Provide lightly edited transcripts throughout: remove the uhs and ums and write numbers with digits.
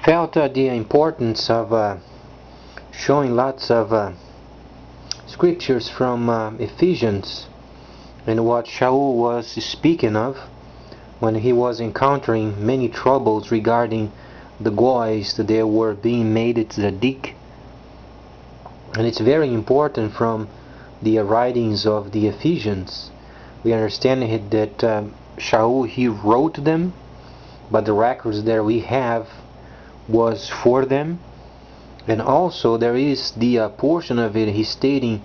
felt the importance of showing lots of scriptures from Ephesians and what Shaul was speaking of when he was encountering many troubles regarding the goys that they were being made tzaddik. And it's very important from the writings of the Ephesians. We understand that Shaul, he wrote them, but the records that we have was for them. And also there is the portion of it he's stating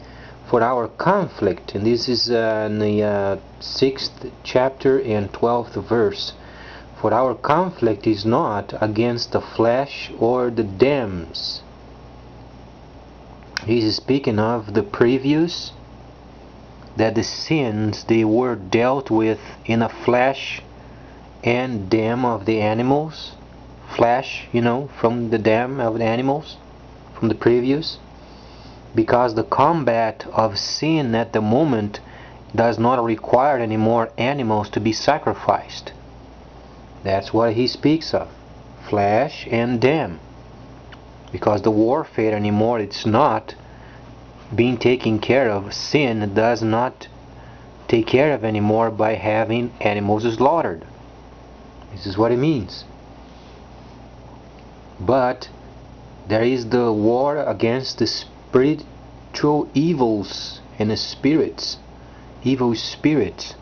for our conflict, and this is in the 6th chapter and 12th verse. For our conflict is not against the flesh or the dams. He's speaking of the previous, that the sins they were dealt with in a flesh and dam of the animals. Flesh, from the dam of the animals, from the previous. Because the combat of sin at the moment does not require any more animals to be sacrificed. That's what he speaks of, flesh and dam. Because the warfare anymore, it's not being taken care of. Sin does not take care of anymore by having animals slaughtered. This is what it means. But there is the war against the spiritual evils and the spirits, evil spirits,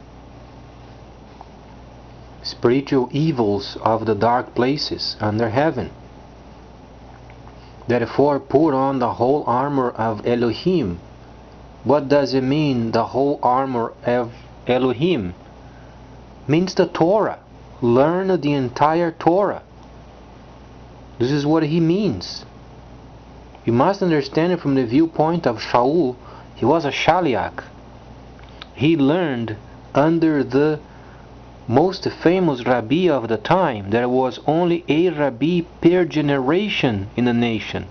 spiritual evils of the dark places under heaven. Therefore put on the whole armor of Elohim. What does it mean, the whole armor of Elohim? Means the Torah. Learn the entire Torah. This is what he means. You must understand it from the viewpoint of Shaul. He was a shaliach. He learned under the most famous rabbi of the time. There was only a rabbi per generation in the nation.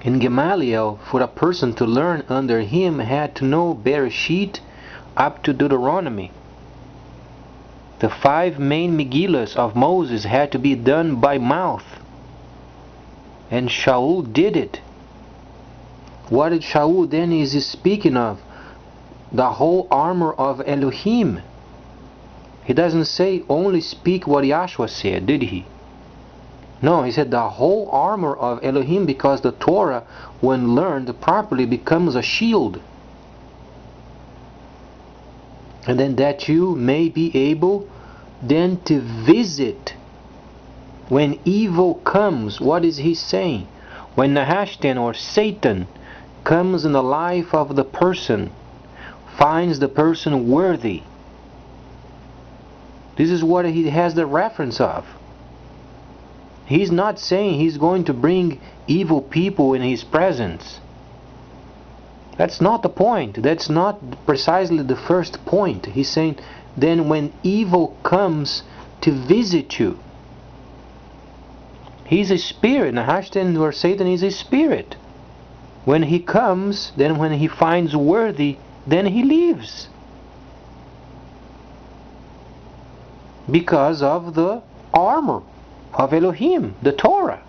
In Gamaliel, for a person to learn under him, had to know Bereshit up to Deuteronomy. The 5 main Megillas of Moses had to be done by mouth. And Shaul did it. What did Shaul then is speaking of? The whole armor of Elohim. He doesn't say only speak what Yahshua said, did he? No, he said the whole armor of Elohim, because the Torah, when learned properly, becomes a shield. And then that you may be able then to visit when evil comes. What is he saying? When Nahashtan or Satan comes in the life of the person, finds the person worthy. This is what he has the reference of. He's not saying he's going to bring evil people in his presence. That's not the point. That's not precisely the first point. He's saying, then when evil comes to visit you, he's a spirit. Nahashtan or Satan is a spirit. When he comes, then when he finds worthy, then he leaves. Because of the armor of Elohim, the Torah.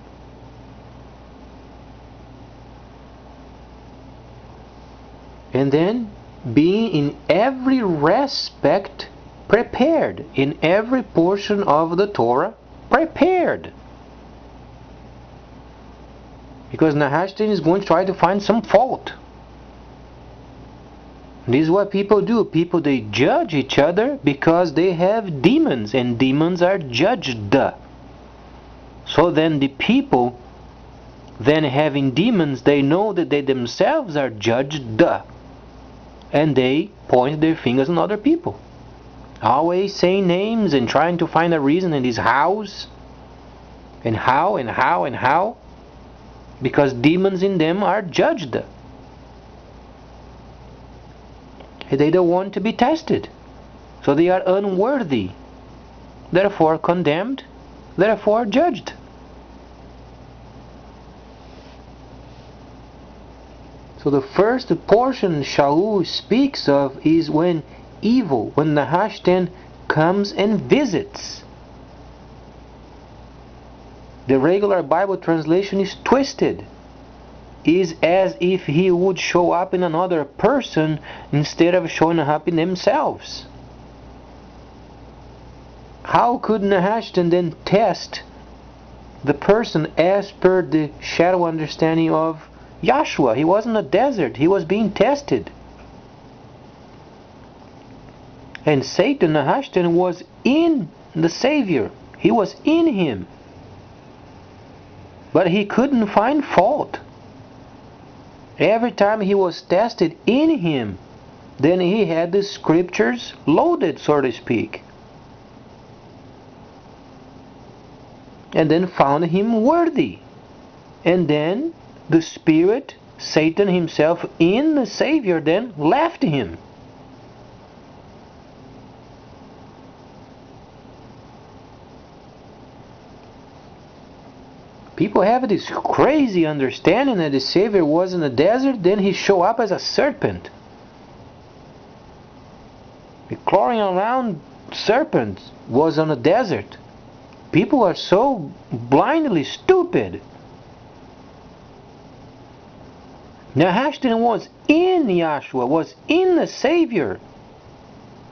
And then being in every respect prepared, in every portion of the Torah prepared. Because Nahashtan is going to try to find some fault. This is what people do. People, they judge each other because they have demons, and demons are judged. So then the people, then having demons, they know that they themselves are judged, and they point their fingers on other people. Always saying names and trying to find a reason in this house, and how, because demons in them are judged. They don't want to be tested, so they are unworthy, therefore condemned, therefore judged. So the first portion Shaul speaks of is when evil, when Nahashtan comes and visits. The regular Bible translation is twisted. Is as if he would show up in another person instead of showing up in themselves. How could Nehushtan then test the person as per the shadow understanding of Yahshua? He was in a desert. He was being tested. And Satan, Nehushtan, was in the Savior. He was in him. But he couldn't find fault. Every time he was tested in him, then he had the scriptures loaded, so to speak. And then found him worthy. And then the Spirit, Satan himself in the Savior, then left him. People have this crazy understanding that the Savior was in the desert, then he showed up as a serpent. The crawling around serpent was on a desert. People are so blindly stupid. Nehushtan was in Yahshua, was in the Savior.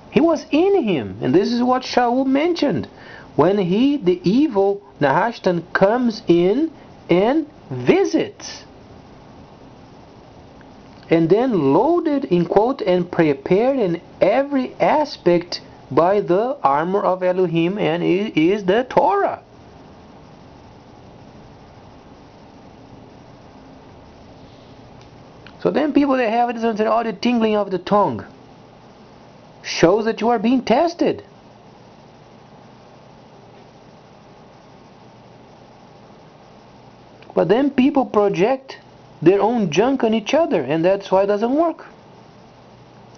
He was in him. And this is what Shaul mentioned. When he, the evil Nehushtan, comes in and visits. And then loaded, in quote, and prepared in every aspect by the armor of Elohim, and it is the Torah. So then people that have it and say, oh, the tingling of the tongue shows that you are being tested. But then people project their own junk on each other, and that's why it doesn't work.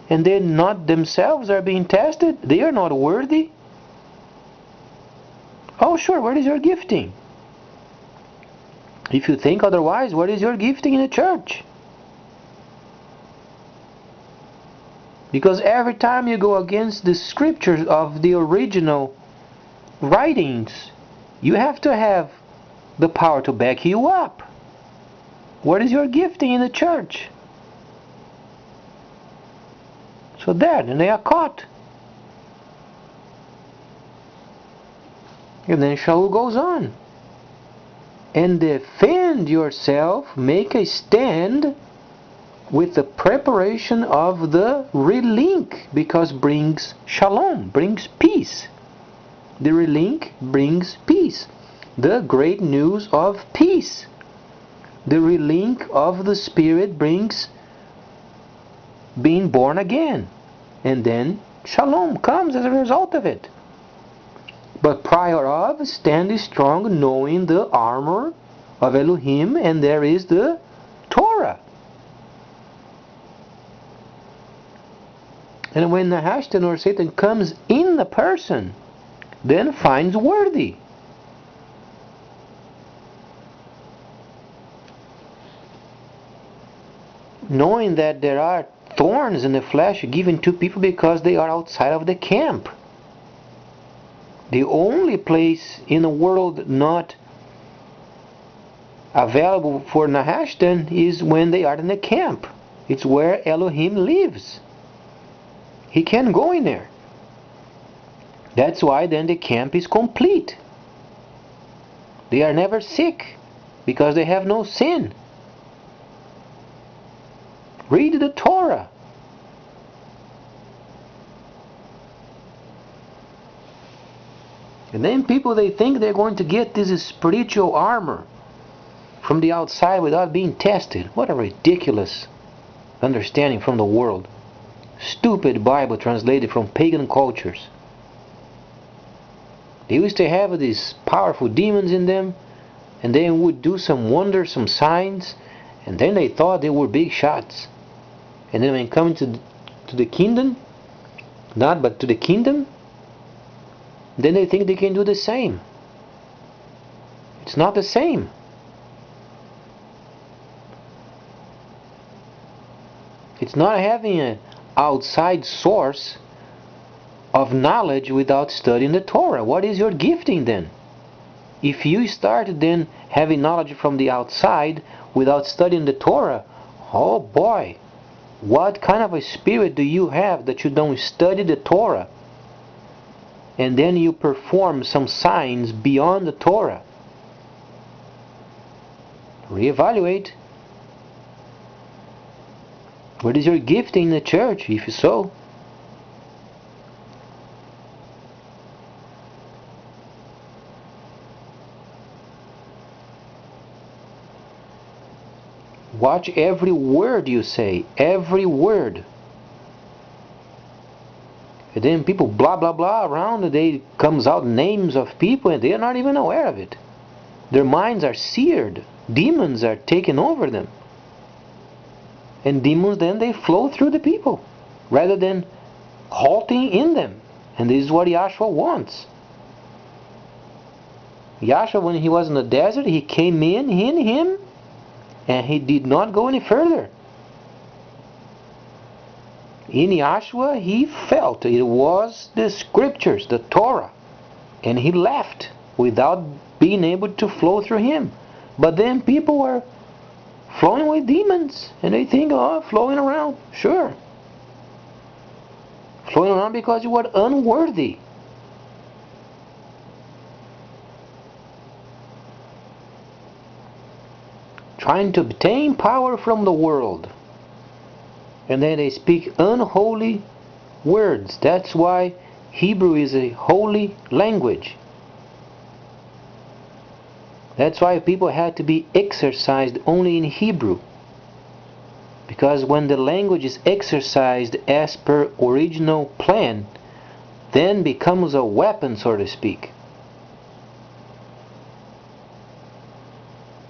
And they not themselves are being tested. They are not worthy. Oh sure, where is your gifting? If you think otherwise, what is your gifting in the church? Because every time you go against the scriptures of the original writings, you have to have the power to back you up. What is your gifting in the church? So there, then they are caught. And then Shaul goes on. And defend yourself, make a stand with the preparation of the relink, because brings shalom, brings peace. The relink brings peace. The great news of peace. The relink of the Spirit brings being born again. And then shalom comes as a result of it. But prior of, stand strong, knowing the armor of Elohim, and there is the Torah. And when Nehushtan or Satan comes in the person, then finds worthy. Knowing that there are thorns in the flesh given to people because they are outside of the camp. The only place in the world not available for Nehushtan is when they are in the camp. It's where Elohim lives. He can't go in there. That's why then the camp is complete. They are never sick because they have no sin. Read the Torah. And then people, they think they're going to get this spiritual armor from the outside without being tested. What a ridiculous understanding from the world. Stupid Bible translated from pagan cultures. They used to have these powerful demons in them, and they would do some wonders, some signs, and then they thought they were big shots. And then when coming to the kingdom, but to the kingdom, then they think they can do the same. It's not the same. It's not having an outside source of knowledge without studying the Torah. What is your gifting then? If you start then having knowledge from the outside without studying the Torah, oh boy, what kind of a spirit do you have that you don't study the Torah and then you perform some signs beyond the Torah? Reevaluate. What is your gifting in the church, if so? Watch every word you say, every word. And then people blah blah blah around, and they comes out names of people and they're not even aware of it. Their minds are seared. Demons are taking over them. And demons then they flow through the people rather than halting in them. And this is what Yahshua wants. Yahshua, when he was in the desert, he came in him, and he did not go any further. In Yahshua, he felt it was the scriptures, the Torah, and he left without being able to flow through him. But then people were flowing with demons, and they think, oh, flowing around, sure. Flowing around because you were unworthy. Trying to obtain power from the world. And then they speak unholy words. That's why Hebrew is a holy language. That's why people had to be exercised only in Hebrew. Because when the language is exercised as per original plan, then becomes a weapon, so to speak.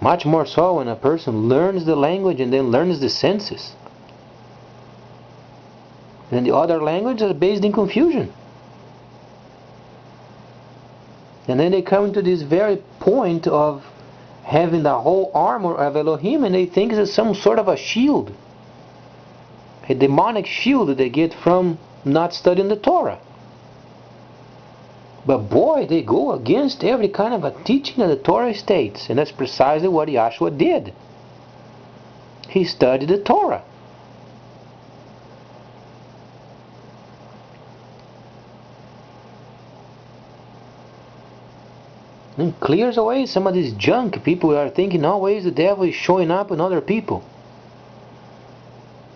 Much more so when a person learns the language and then learns the senses. And the other languages are based in confusion. And then they come to this very point of having the whole armor of Elohim, and they think it's some sort of a shield. A demonic shield that they get from not studying the Torah. But boy, they go against every kind of a teaching that the Torah states. And that's precisely what Yahshua did. He studied the Torah. And clears away some of this junk. People are thinking always the devil is showing up in other people.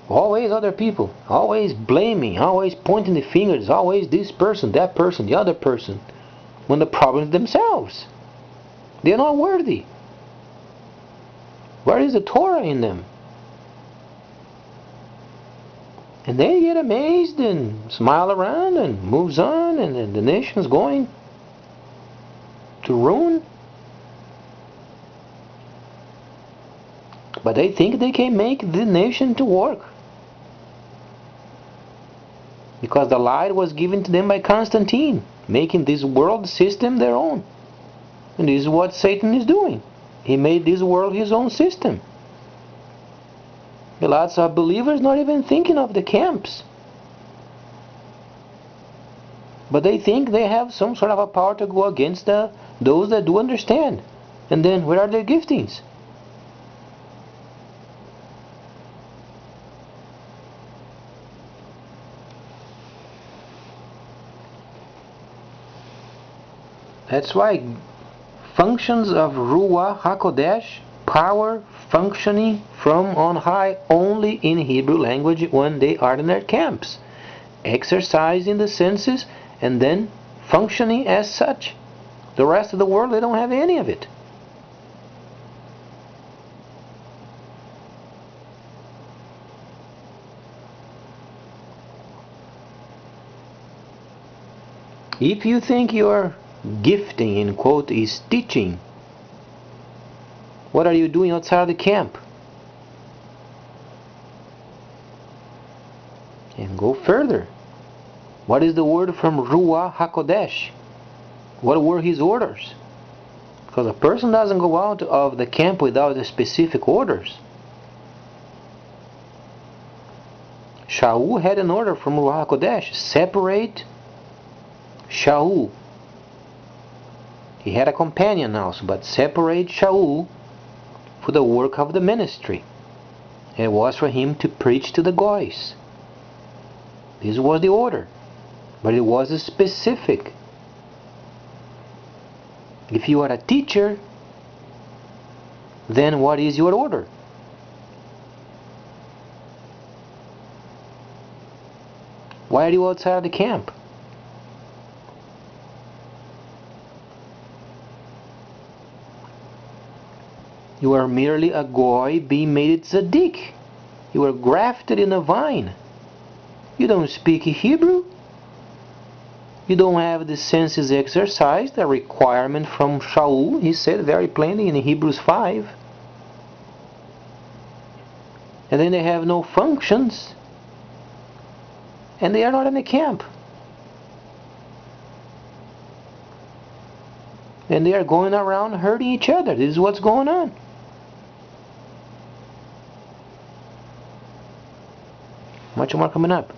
Always other people. Always blaming. Always pointing the fingers. Always this person, that person, the other person. When the problem is themselves. They are not worthy. Where is the Torah in them? And they get amazed and smile around and moves on, and the nation's going to ruin. But they think they can make the nation to work. Because the light was given to them by Constantine, making this world system their own. And this is what Satan is doing. He made this world his own system. Lots of believers not even thinking of the camps. But they think they have some sort of a power to go against those that do understand. And then where are their giftings? That's why functions of Ruach HaKodesh, power functioning from on high only in Hebrew language when they are in their camps, exercising the senses and then functioning as such. The rest of the world, they don't have any of it. If you think your gifting, in quote, is teaching, what are you doing outside the camp? And go further. What is the word from Ruach HaKodesh? What were his orders? Because a person doesn't go out of the camp without the specific orders. Shaul had an order from Ruach HaKodesh. Separate Shaul. He had a companion also, but separate Shaul for the work of the ministry. And it was for him to preach to the guys. This was the order, but it was specific. If you are a teacher, then what is your order? Why are you outside of the camp? You are merely a goy being made tzaddik. You are grafted in a vine. You don't speak Hebrew. You don't have the senses exercised, a requirement from Shaul, he said very plainly in Hebrews 5. And then they have no functions, and they are not in the camp. And they are going around hurting each other. This is what's going on. Much more coming up.